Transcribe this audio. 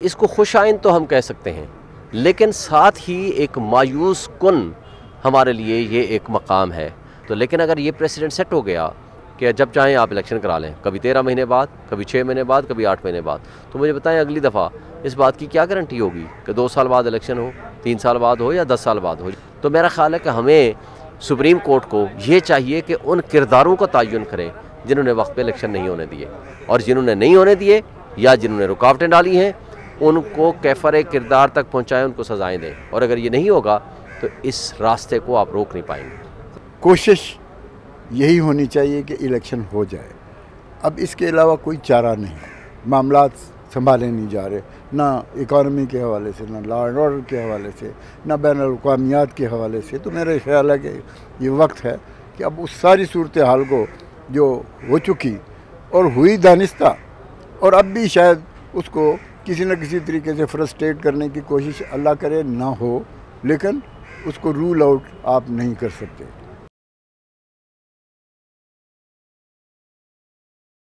इसको खुशाइन तो हम कह सकते हैं, लेकिन साथ ही एक मायूस कुन हमारे लिए ये एक मकाम है। तो लेकिन अगर ये प्रेसिडेंट सेट हो गया कि जब चाहें आप इलेक्शन करा लें, कभी 13 महीने बाद, कभी 6 महीने बाद, कभी 8 महीने बाद, तो मुझे बताएं अगली दफ़ा इस बात की क्या गारंटी होगी कि 2 साल बाद इलेक्शन हो, 3 साल बाद हो या 10 साल बाद हो। तो मेरा ख्याल है कि हमें सुप्रीम कोर्ट को ये चाहिए कि उन किरदारों का तयन करें जिन्होंने वक्त पे इलेक्शन नहीं होने दिए, और जिन्होंने नहीं होने दिए या जिन्होंने रुकावटें डाली हैं उनको कैफर किरदार तक पहुँचाएँ, उनको सजाएँ दें। और अगर ये नहीं होगा तो इस रास्ते को आप रोक नहीं पाएंगे। कोशिश यही होनी चाहिए कि इलेक्शन हो जाए। अब इसके अलावा कोई चारा नहीं। मामलात संभाले नहीं जा रहे, ना इकॉनमी के हवाले से, ना लॉ एंड ऑर्डर के हवाले से, ना बैनुल-अक़वामियात के हवाले से। तो मेरा ख्याल है कि ये वक्त है कि अब उस सारी सूरत हाल को जो हो चुकी और हुई दानिस्ता, और अब भी शायद उसको किसी न किसी तरीके से फ्रस्ट्रेट करने की कोशिश अल्लाह करे ना हो, लेकिन उसको रूल आउट आप नहीं कर सकते।